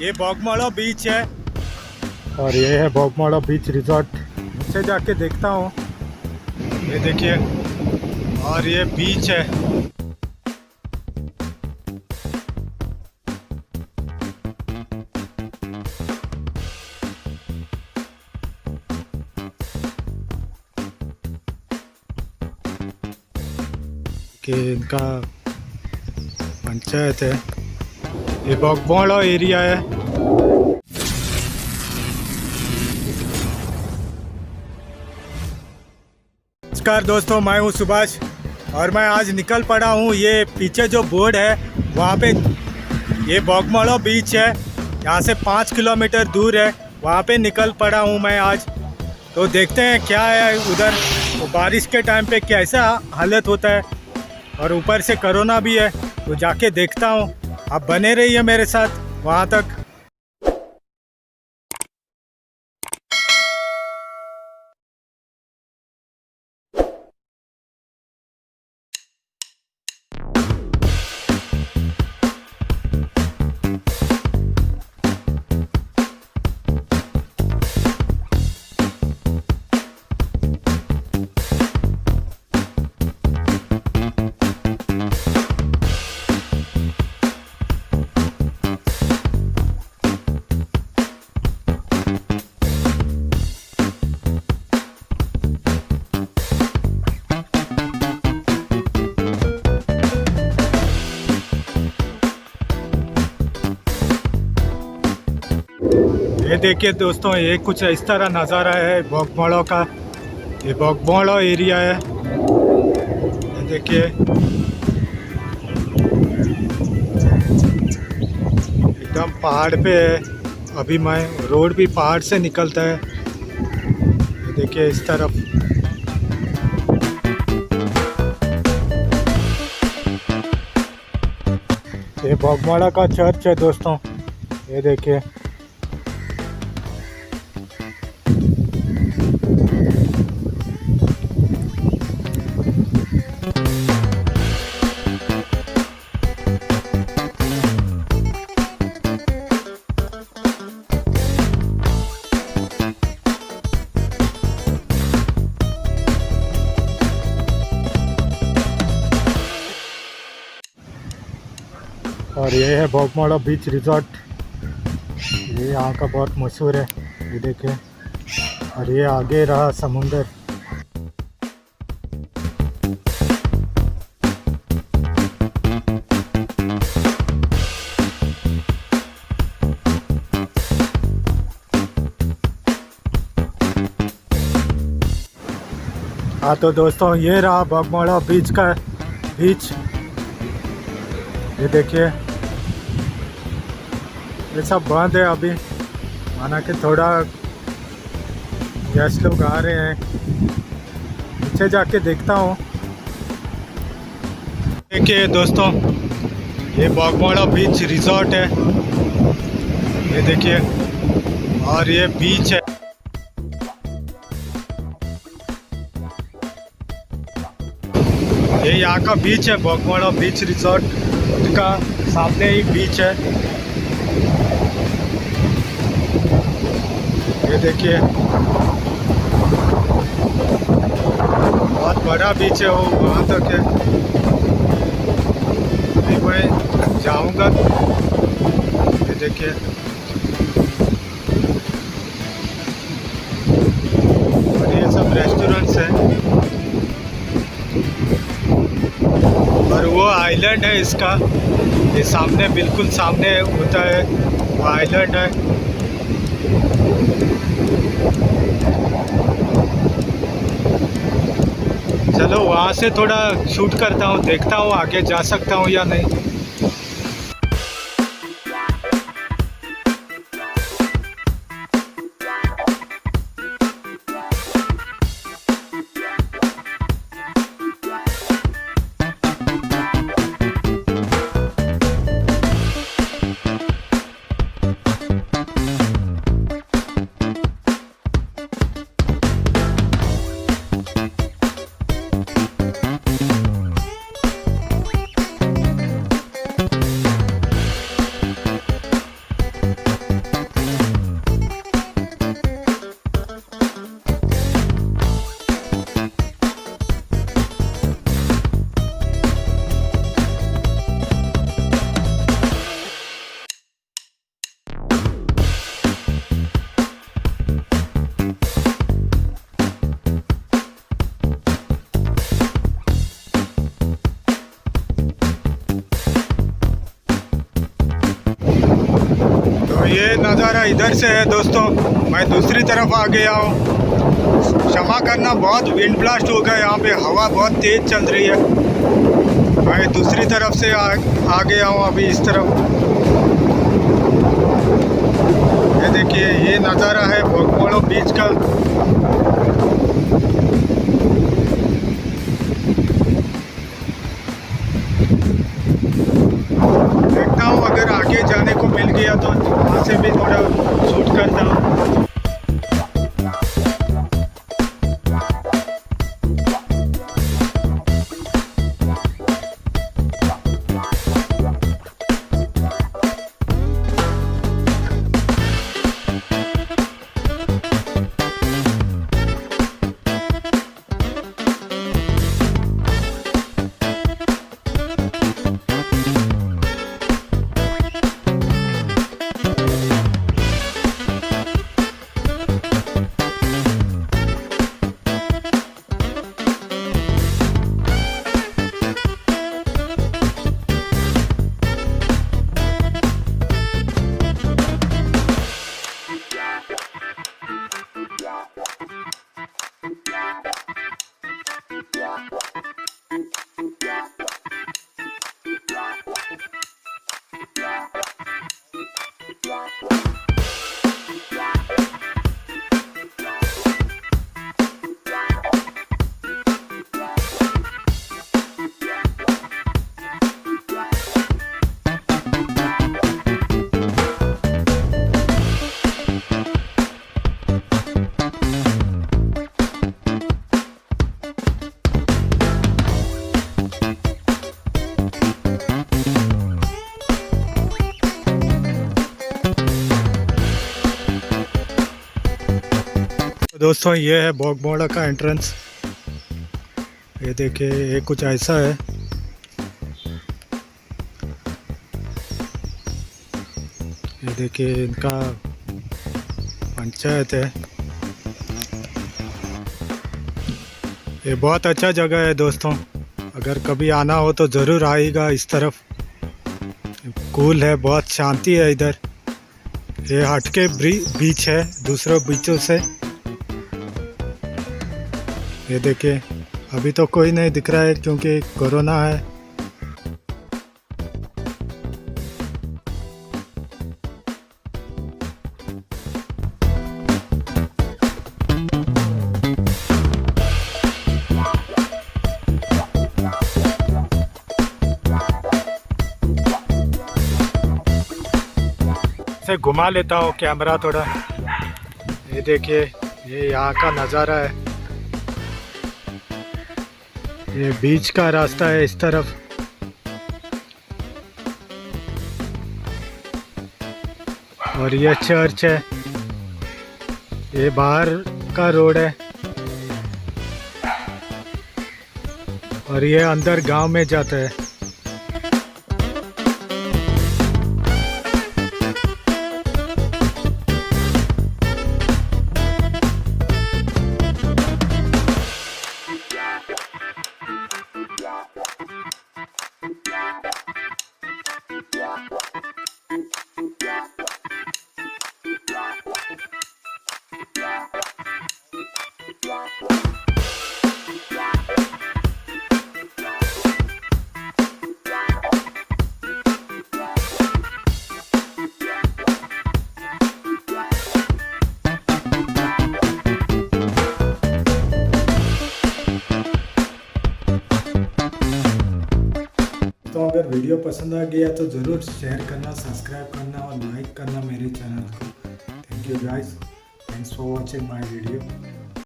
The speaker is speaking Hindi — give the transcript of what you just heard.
ये बॉगमालो बीच है और ये है बॉगमालो बीच रिजॉर्ट। नीचे जाके देखता हूँ, ये देखिए, और ये बीच है। कि इनका पंचायत है, ये बॉगमालो एरिया है। नमस्कार दोस्तों, मैं हूं सुभाष और मैं आज निकल पड़ा हूं। ये पीछे जो बोर्ड है वहां पे ये बॉगमालो बीच है, यहाँ से 5 किलोमीटर दूर है, वहां पे निकल पड़ा हूं मैं आज। तो देखते हैं क्या है उधर। तो बारिश के टाइम पे कैसा हालत होता है और ऊपर से कोरोना भी है, तो जाके देखता हूँ। आप बने रहिए मेरे साथ वहाँ तक। ये देखिए दोस्तों, ये कुछ इस तरह नज़ारा है बॉगमालो का। ये बॉगमालो एरिया है, ये देखिए। एकदम पहाड़ पे है, अभी मैं रोड भी पहाड़ से निकलता है, ये देखिए इस तरफ। ये बॉगमालो का चर्च है दोस्तों, ये देखिए। और ये है बॉगमालो बीच रिजॉर्ट, ये यहाँ का बहुत मशहूर है, ये देखिए। और ये आगे रहा समुंदर। हाँ तो दोस्तों, ये रहा बॉगमालो बीच का बीच, ये देखिए। ये सब बंद है अभी, माना कि थोड़ा गेस्ट लोग आ रहे हैं। नीचे जाके देखता हूँ। देखिए दोस्तों, ये बॉगमालो बीच रिजॉर्ट है, ये देखिए। और ये बीच है, ये यहाँ का बीच है, बॉगमालो बीच रिजॉर्ट का सामने ही बीच है, ये देखिए। बहुत बड़ा बीच है, वो वहाँ तक है। अभी मैं जाऊँगा, ये देखिए। और ये सब रेस्टोरेंट्स हैं और वो आइलैंड है इसका, ये सामने, बिल्कुल सामने होता है वो आइलैंड है। चलो वहाँ से थोड़ा शूट करता हूँ, देखता हूँ आगे जा सकता हूँ या नहीं। तो ये नज़ारा इधर से है दोस्तों, मैं दूसरी तरफ आ गया हूँ। क्षमा करना, बहुत विंड ब्लास्ट हो गया यहाँ पे, हवा बहुत तेज़ चल रही है। मैं दूसरी तरफ से आ गया हूँ अभी इस तरफ। ये देखिए, ये नज़ारा है बोगमालो बीच का। देखता हूँ अगर आगे जाने को मिल गया तो वहाँ से भी थोड़ा शूट करता हूँ। दोस्तों ये है बोगमालो का एंट्रेंस। ये देखिए, ये कुछ ऐसा है। ये देखिए, इनका पंचायत है। ये बहुत अच्छा जगह है दोस्तों, अगर कभी आना हो तो ज़रूर आइएगा इस तरफ। कूल है, बहुत शांति है इधर। ये हटके बीच है दूसरों बीचों से। ये देखिए, अभी तो कोई नहीं दिख रहा है क्योंकि कोरोना है। से घुमा लेता हूँ कैमरा थोड़ा। ये देखिए, ये यहाँ का नज़ारा है। ये बीच का रास्ता है इस तरफ। और ये चर्च है। ये बाहर का रोड है और ये अंदर गांव में जाता है। तो अगर वीडियो पसंद आ गया तो ज़रूर शेयर करना, सब्सक्राइब करना और लाइक करना मेरे चैनल को। Thank you guys, thanks for watching my video.